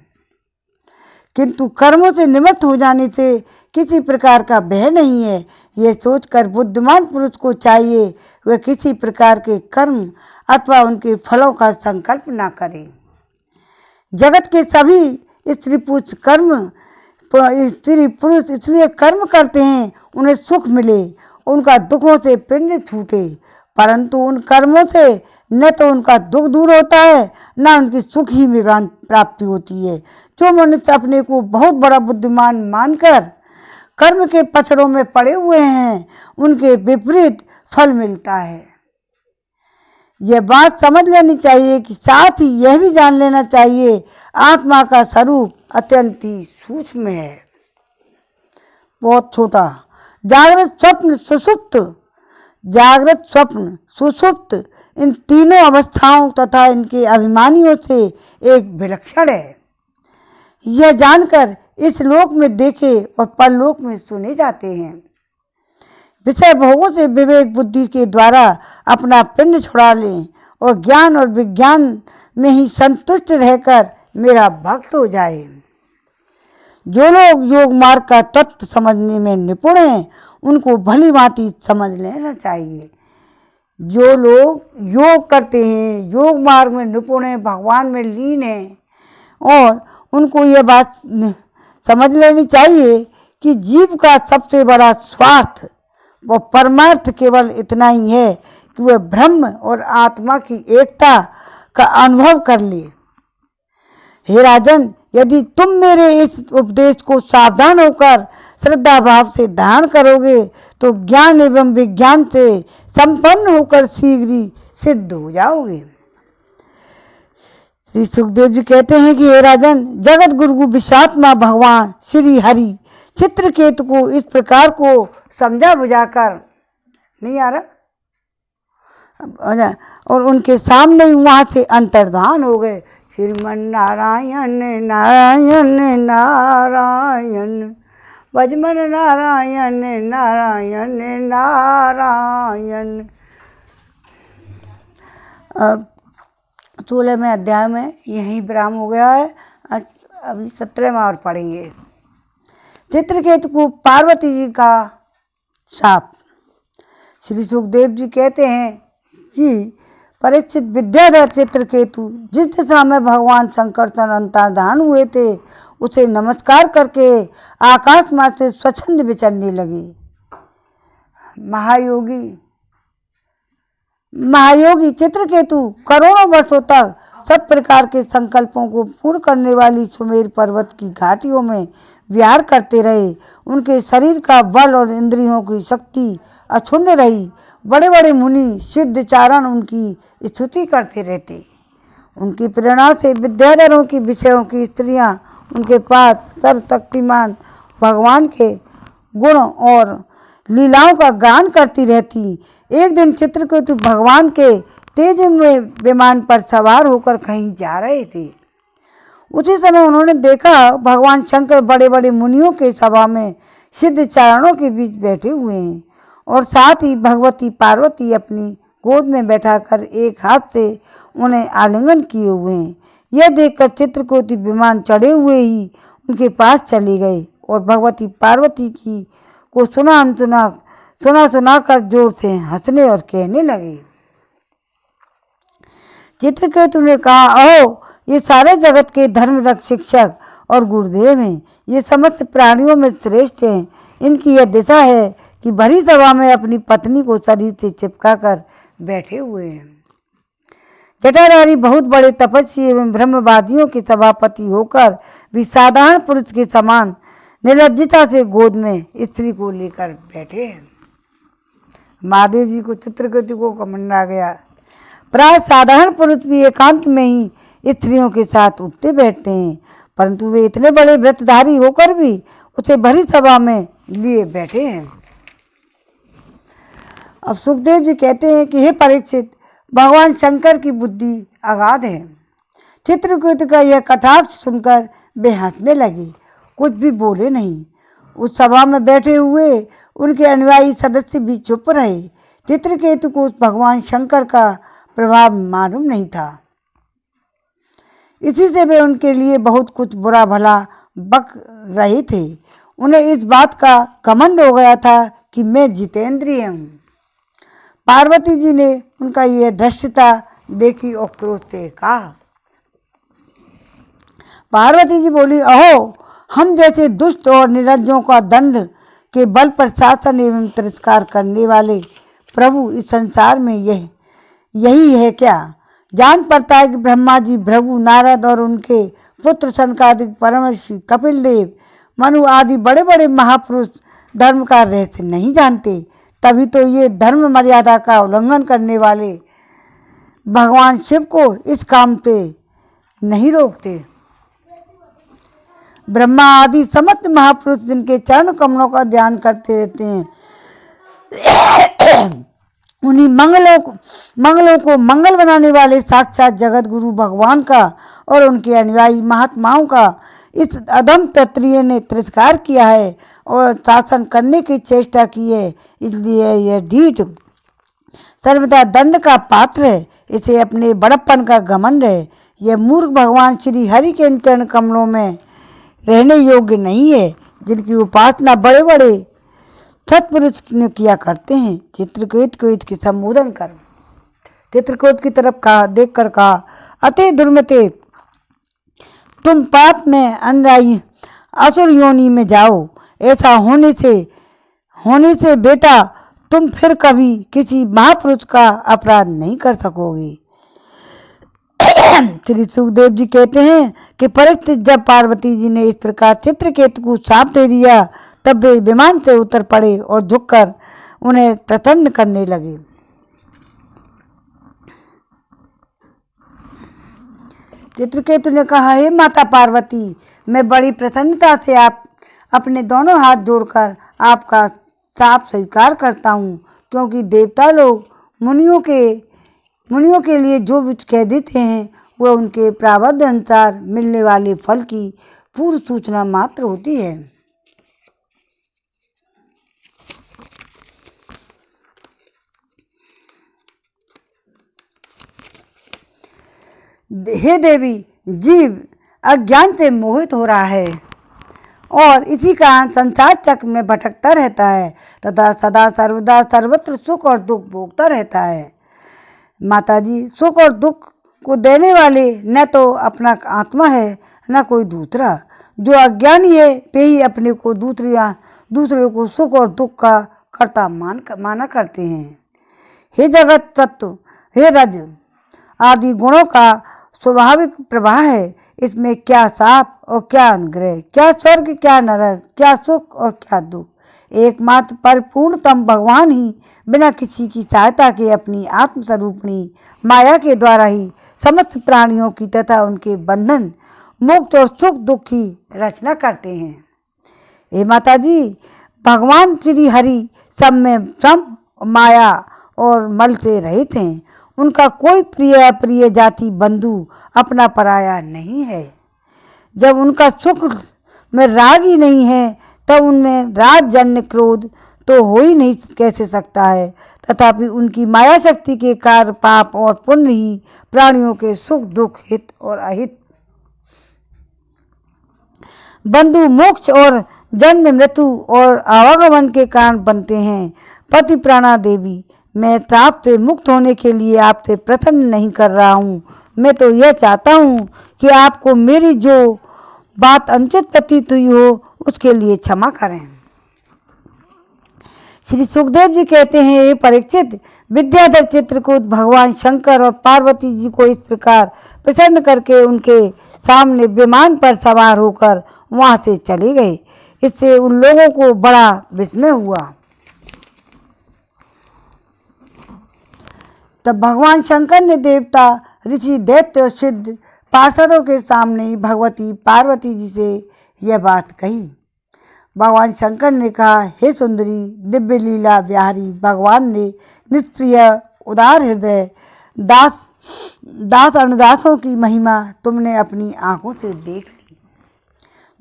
किंतु कर्मों से निवृत्त हो जाने से किसी प्रकार का भय नहीं है। यह सोचकर बुद्धिमान पुरुष को चाहिए वह किसी प्रकार के कर्म अथवा उनके फलों का संकल्प न करे। जगत के सभी स्त्री पुरुष इसलिए कर्म करते हैं उन्हें सुख मिले, उनका दुखों से पिंड छूटे, परंतु उन कर्मों से न तो उनका दुख दूर होता है न उनकी सुख ही में प्राप्ति होती है। जो मनुष्य अपने को बहुत बड़ा बुद्धिमान मानकर कर्म के पछड़ों में पड़े हुए हैं उनके विपरीत फल मिलता है। यह बात समझ लेनी चाहिए कि साथ ही यह भी जान लेना चाहिए आत्मा का स्वरूप अत्यंत ही सूक्ष्म है, बहुत छोटा। जागृत स्वप्न सुषुप्त, जागृत स्वप्न सुषुप्त इन तीनों अवस्थाओं तथा इनके अभिमानियों से एक विलक्षण है। यह जानकर इस लोक में देखे और परलोक में सुने जाते हैं। विषय भोगों से विवेक बुद्धि के द्वारा अपना पिंड छुड़ा लें और ज्ञान और विज्ञान में ही संतुष्ट रहकर मेरा भक्त हो जाए। जो लोग योग मार्ग का तत्व समझने में निपुण हैं उनको भली भांति समझ लेना चाहिए। जो लोग योग करते हैं, योग मार्ग में निपुण हैं, भगवान में लीन हैं, और उनको ये बात समझ लेनी चाहिए कि जीव का सबसे बड़ा स्वार्थ व परमार्थ केवल इतना ही है कि वह ब्रह्म और आत्मा की एकता का अनुभव कर ले। हे राजन, यदि तुम मेरे इस उपदेश को सावधान होकर श्रद्धा भाव से धारण करोगे तो ज्ञान एवं विज्ञान से संपन्न होकर शीघ्र ही सिद्ध हो जाओगे। श्री सुखदेव जी कहते हैं कि हे राजन, जगत गुरु विश्वात्मा भगवान श्री हरि चित्रकेतु को इस प्रकार को समझा बुझाकर, नहीं आ रहा, और उनके सामने ही वहां से अंतर्धान हो गए। श्रीमन नारायण नारायण नारायण, भजमन नारायण नारायण नारायण। और 16वें अध्याय में यही विराम हो गया है। अभी 17वां और पढ़ेंगे। चित्रकेतु को पार्वती जी का शाप। श्री सुखदेव जी कहते हैं कि परीक्षित विद्याधर चित्रकेतु जिस दिशा में भगवान शंकर अंतर्धान हुए थे उसे नमस्कार करके आकाश मार्ग से स्वच्छंद विचरने लगे। महायोगी चित्रकेतु करोड़ों वर्षों तक सब प्रकार के संकल्पों को पूर्ण करने वाली सुमेर पर्वत की घाटियों में विहार करते रहे। उनके शरीर का बल और इंद्रियों की शक्ति अक्षुण्ण रही। बड़े बड़े मुनि सिद्ध चारण उनकी स्तुति करते रहते। उनकी प्रेरणा से विद्याधरों की विषयों की स्त्रियां उनके पास सर्वशक्तिमान भगवान के गुण और लीलाओं का गान करती रहती। एक दिन चित्रकेतु भगवान के तेज में विमान पर सवार होकर कहीं जा रहे थे। उसी समय उन्होंने देखा भगवान शंकर बड़े बड़े मुनियों के सभा में सिद्ध चारणों के बीच बैठे हुए हैं और साथ ही भगवती पार्वती अपनी गोद में बैठाकर एक हाथ से उन्हें आलिंगन किए हुए हैं। यह देखकर चित्रकेतु विमान चढ़े हुए ही उनके पास चले गए और भगवती पार्वती की को सुना कर जोर से हंसने और कहने लगे। चित्रकेतु ने कहा, अहो, ये सारे जगत के धर्म रक्षक शिक्षक और गुरुदेव हैं। ये समस्त प्राणियों में श्रेष्ठ हैं। इनकी यह दिशा है कि भरी सभा में अपनी पत्नी को शरीर से चिपका कर बैठे हुए हैं। जटाधारी बहुत बड़े तपस्वी एवं ब्रह्मवादियों के सभापति होकर भी साधारण पुरुष के समान निर्लज्जता से गोद में स्त्री को लेकर बैठे हैं। महादेव जी को चित्रकेतु को घमंड आ गया। प्राय साधारण पुरुष भी एकांत में ही स्त्रियों के साथ उठते बैठते हैं, परंतु वे इतने बड़े व्रतधारी होकर भी उसे भरी सभा में लिए बैठे हैं। अब सुखदेव जी कहते हैं कि हे परीक्षित, भगवान शंकर की बुद्धि अगाध है। चित्रकेतु का यह कटाक्ष सुनकर वे हंसने लगे, कुछ भी बोले नहीं। उस सभा में बैठे हुए उनके अनुयायी सदस्य भी चुप रहे। चित्रकेतु को भगवान शंकर का प्रभाव मालूम नहीं था। इसी से वे उनके लिए बहुत कुछ बुरा भला बक रहे थे। उन्हें इस बात का घमंड हो गया था कि मैं जितेंद्रिय हूँ। पार्वती जी ने उनका यह धृष्टता देखी और क्रोध से कहा। पार्वती जी बोली, अहो, हम जैसे दुष्ट और निरज्जों का दंड के बल पर शासन एवं तिरस्कार करने वाले प्रभु इस संसार में यही है क्या? जान पड़ता है कि ब्रह्मा जी, भृगु, नारद और उनके पुत्र सनकादिक, परमर्षि, कपिल देव, मनु आदि बड़े बड़े महापुरुष धर्म का रहस्य नहीं जानते। तभी तो ये धर्म मर्यादा का उल्लंघन करने वाले भगवान शिव को इस काम से नहीं रोकते। ब्रह्मा आदि समस्त महापुरुष जिनके चरण कमलों का ध्यान करते रहते हैं, उन्हीं मंगलों को मंगल बनाने वाले साक्षात जगत गुरु भगवान का और उनके अनुयायी महात्माओं का इस अधम क्षत्रिय ने तिरस्कार किया है और शासन करने की चेष्टा की है। इसलिए यह ढीठ सर्वदा दंड का पात्र है। इसे अपने बड़प्पन का घमंड है। यह मूर्ख भगवान श्री हरि के चरण कमलों में रहने योग्य नहीं है, जिनकी उपासना बड़े बड़े सत्पुरुष किया करते हैं। चित्रकूट को इसके संबोधन कर चित्रकूट की तरफ कहा, देख कर कहा, अति दुर्मते, तुम पाप में अनुयायी असुर योनि में जाओ। ऐसा होने से बेटा तुम फिर कभी किसी महापुरुष का अपराध नहीं कर सकोगे। श्री सुखदेव जी कहते हैं कि परीक्षित, जब पार्वती जी ने इस प्रकार चित्रकेतु को श्राप दे दिया, तब वे विमान से उतर पड़े और झुककर उन्हें प्रसन्न करने लगे। चित्रकेतु ने कहा, हे माता पार्वती, मैं बड़ी प्रसन्नता से आप अपने दोनों हाथ जोड़कर आपका श्राप स्वीकार करता हूँ, क्योंकि देवता लोग मुनियों के लिए जो भी कह देते हैं वह उनके प्रारब्ध अनुसार मिलने वाले फल की पूर्व सूचना मात्र होती है। हे देवी, जीव अज्ञान से मोहित हो रहा है और इसी कारण संसार चक्र में भटकता रहता है तथा सदा सर्वदा सर्वत्र सुख और दुख भोगता रहता है। माताजी, सुख और दुख को देने वाले न तो अपना आत्मा है न कोई दूसरा। जो अज्ञानी है वे ही अपने को दूसरे को सुख और दुख का कर्ता माना करते हैं। हे जगत तत्व, हे रज आदि गुणों का स्वाभाविक प्रवाह है। इसमें क्या शाप और क्या अनुग्रह, क्या स्वर्ग क्या नरक, क्या सुख और क्या दुख। एकमात्र परिपूर्णतम भगवान ही बिना किसी की सहायता के अपनी आत्मस्वरूपणी माया के द्वारा ही समस्त प्राणियों की तथा उनके बंधन, मुक्त और सुख दुख की रचना करते हैं। हे माता जी, भगवान श्री हरि सब में सम, माया और मल से रहित हैं। उनका कोई प्रिय अप्रिय जाति बंधु अपना पराया नहीं है। जब उनका सुख में राग ही नहीं है तब उनमें राजजन्य क्रोध तो हो ही नहीं कैसे सकता है। तथापि उनकी माया शक्ति के कार्य पाप और पुण्य ही प्राणियों के सुख दुख, हित और अहित, बंधु, मोक्ष और जन्म मृत्यु और आवागमन के कारण बनते हैं। पति प्राणा देवी, मैं ताप से मुक्त होने के लिए आपसे प्रसन्न नहीं कर रहा हूँ। मैं तो यह चाहता हूँ कि आपको मेरी जो बात अनुचित प्रतीत हुई हो उसके लिए क्षमा करें। श्री सुखदेव जी कहते हैं, हे परीक्षित, विद्याधर चित्रकूट भगवान शंकर और पार्वती जी को इस प्रकार प्रसन्न करके उनके सामने विमान पर सवार होकर वहां से चले गए। इससे उन लोगों को बड़ा विस्मय हुआ। तब भगवान शंकर ने देवता, ऋषि, दैत्य और सिद्ध पार्षदों के सामने ही भगवती पार्वती जी से यह बात कही। भगवान शंकर ने कहा, हे सुंदरी, दिव्य लीला विहारी भगवान ने निष्प्रिय उदार हृदय दास अनुदासों की महिमा तुमने अपनी आंखों से देख ली।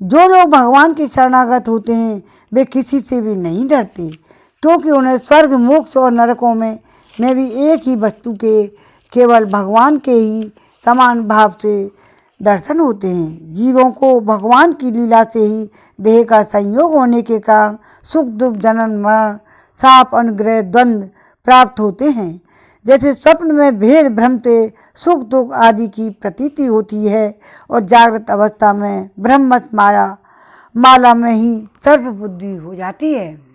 जो लोग भगवान के शरणागत होते हैं वे किसी से भी नहीं डरते, क्योंकि उन्हें स्वर्ग, मोक्ष और नरकों में भी एक ही वस्तु के केवल भगवान के ही समान भाव से दर्शन होते हैं। जीवों को भगवान की लीला से ही देह का संयोग होने के कारण सुख दुख, जनन मरण, शाप, अनुग्रह, द्वंद्व प्राप्त होते हैं। जैसे स्वप्न में भेद भ्रम से सुख दुख आदि की प्रतीति होती है और जागृत अवस्था में ब्रह्मस माला में ही सर्व बुद्धि हो जाती है,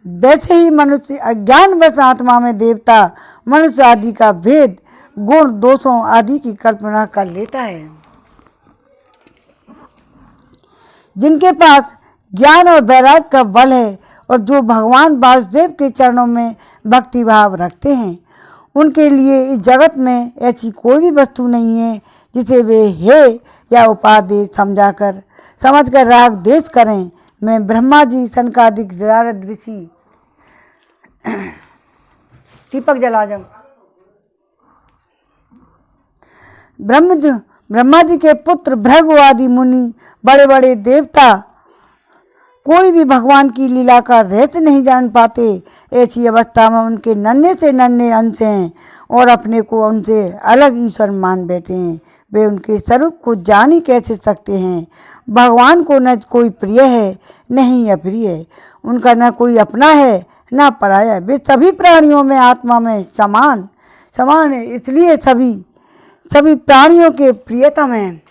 वैसे ही मनुष्य अज्ञानवश आत्मा में देवता, मनुष्य आदि का भेद, गुण, दोषों आदि की कल्पना कर लेता है। जिनके पास ज्ञान और वैराग्य का बल है और जो भगवान वासुदेव के चरणों में भक्ति भाव रखते हैं, उनके लिए इस जगत में ऐसी कोई भी वस्तु नहीं है जिसे वे हे या उपादेश समझकर राग द्वेष करें। मैं ब्रह्मा जी, सनकादिक, नारद ऋषि, दीपक जला जाओ, ब्रह्मा जी के पुत्र भृगु आदि मुनि, बड़े बड़े देवता कोई भी भगवान की लीला का रहस्य नहीं जान पाते। ऐसी अवस्था में उनके नन्हे से नन्हे अंश हैं और अपने को उनसे अलग ईश्वर मान बैठे हैं। वे उनके स्वरूप को जान ही कैसे सकते हैं। भगवान को न कोई प्रिय है न ही अप्रिय, उनका न कोई अपना है न पराया। वे सभी प्राणियों में आत्मा में समान है, इसलिए सभी प्राणियों के प्रियतम हैं।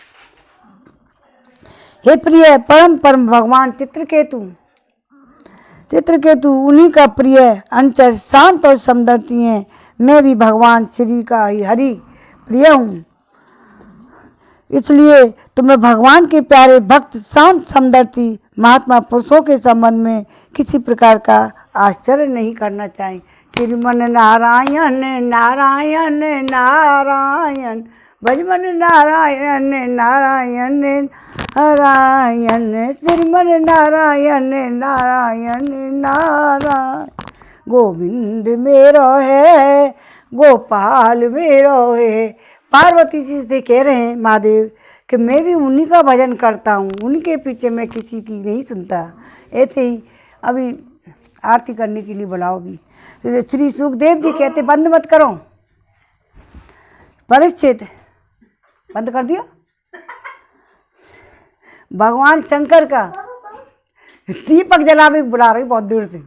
हे प्रिय परम भगवान चित्रकेतु उन्हीं का प्रिय अंचर शांत और समदर्शी हैं। मैं भी भगवान श्री का हरि प्रिय हूँ, इसलिए तुम्हें भगवान के प्यारे भक्त शांत समदर्शी महात्मा पुरुषों के संबंध में किसी प्रकार का आश्चर्य नहीं करना चाहिए। श्रीमन नारायण नारायण नारायण, भजमन नारायण नारायण नारायण, श्रीमन नारायण नारायण नारायण। गोविंद मेरो है, गोपाल मेरो है। पार्वती जी से कह रहे हैं महादेव कि मैं भी उन्हीं का भजन करता हूँ, उनके पीछे मैं किसी की नहीं सुनता। ऐसे ही अभी आरती करने के लिए बुलाओ भी। श्री सुखदेव जी कहते बंद मत करो। परीक्षित बंद कर दिया। भगवान शंकर का दीपक जला भी बुला रही बहुत दूर से।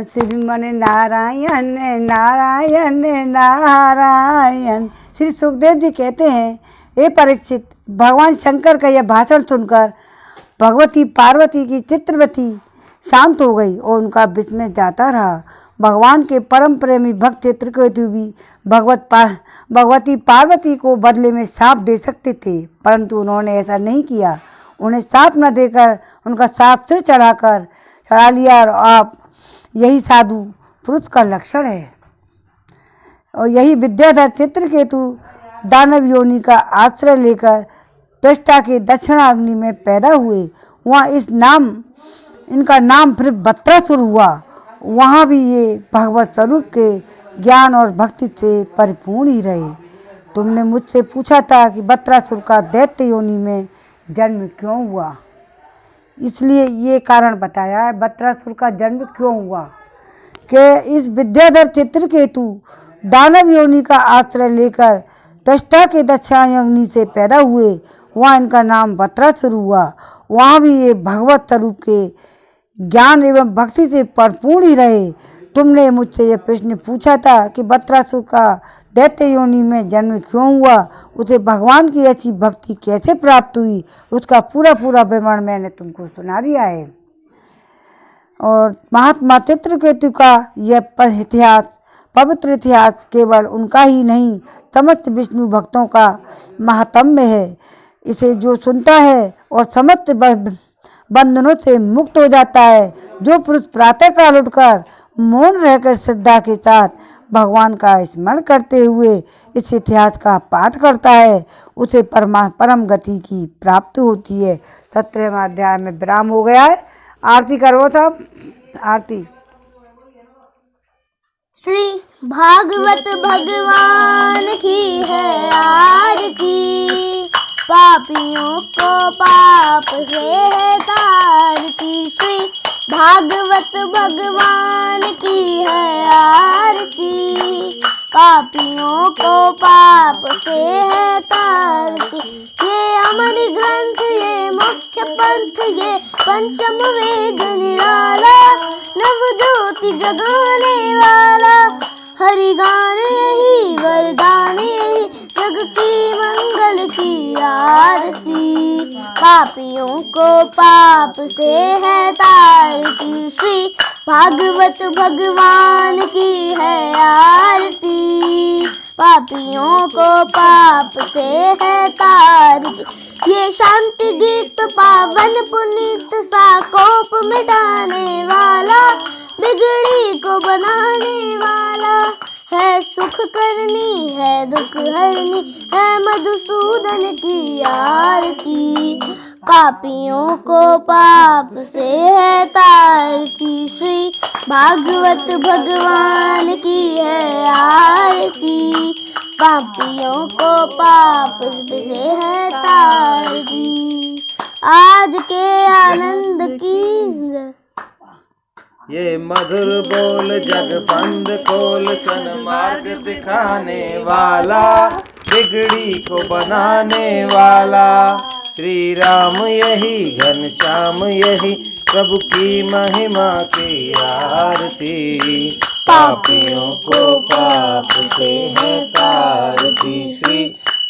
श्रीमन नारायण नारायण नारायण। श्री सुखदेव जी कहते हैं, हे परीक्षित, भगवान शंकर का यह भाषण सुनकर भगवती पार्वती की चित्रवती शांत हो गई और उनका विस्मय जाता रहा। भगवान के परम प्रेमी भक्त चित्रकेतु भी भगवती पार्वती को बदले में शाप दे सकते थे, परंतु उन्होंने ऐसा नहीं किया। उन्हें शाप न देकर उनका शाप सिर चढ़ा लिया। और आप यही साधु पुरुष का लक्षण है। और यही विद्याधर चित्रकेतु दानव योनि का आश्रय लेकर त्वष्टा के दक्षिणाग्नि में पैदा हुए। वहाँ इनका नाम फिर बत्रासुर हुआ। वहाँ भी ये भगवत स्वरूप के ज्ञान और भक्ति से परिपूर्ण ही रहे। तुमने मुझसे पूछा था कि बत्रासुर का दैत्य योनि में जन्म क्यों हुआ, इसलिए ये कारण बताया है बत्रासुर का जन्म क्यों हुआ कि इस विद्याधर चित्रकेतु दानव योनि का आश्रय लेकर त्वष्टा के दक्षिणाग्नि से पैदा हुए। वहाँ इनका नाम बत्रासुर हुआ। वहाँ भी ये भगवत स्वरूप के ज्ञान एवं भक्ति से परिपूर्ण ही रहे। तुमने मुझसे यह प्रश्न पूछा था कि बत्रासुर का दैत्य योनि में जन्म क्यों हुआ, उसे भगवान की ऐसी भक्ति कैसे प्राप्त हुई, उसका पूरा विवरण मैंने तुमको सुना दिया है। और महात्मा चित्रकेतु का यह पवित्र इतिहास केवल उनका ही नहीं, समस्त विष्णु भक्तों का महात्म्य है। इसे जो सुनता है और समस्त बंधनों से मुक्त हो जाता है, जो पुरुष प्रातःकाल उठकर मौन रहकर श्रद्धा के साथ भगवान का स्मरण करते हुए इस इतिहास का पाठ करता है, उसे परम गति की प्राप्ति होती है। 17वें अध्याय में विराम हो गया है। आरती करो सब, आरती। श्री भागवत भगवान की है आरती, पापियों को पाप से है तारती। श्री भागवत भगवान की है आरती, पापियों को पाप से है तारती। ये अमर ग्रंथ, ये मुख्य पंथ, ये पंचम वेद निराला, नव ज्योति जगाने वाला, हरि गाने ही वरदान यही, जग की मंगल की आरती। पापियों को पाप से है तारती, श्री भागवत भगवान की है आरती, पापियों को पाप से है तारती। ये शांति गीत पावन पुनीत सा कोप मिटाने वाला, बिगड़ी को बनाने वाला है, सुख करनी है दुख हरनी है, मधुसूदन की आरती। पापियों को पाप से है तारती, श्री भागवत भगवान की है आरती। पापियों को पाप से है तारती, आज के आनंद की। ये मधुर बोल जग बंद खोल, सन्मार्ग दिखाने वाला, बिगड़ी को बनाने वाला। श्री राम यही घनश्याम यही, प्रभु की महिमा की आरती। पापियों को पाप से है तारती, श्री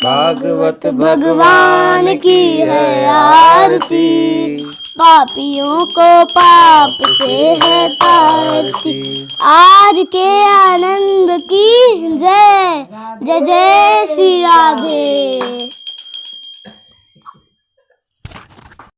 भागवत भगवान की है आरती। पापियों को पाप से है तारती, आज के आनंद की जय। जय जय श्री राधे।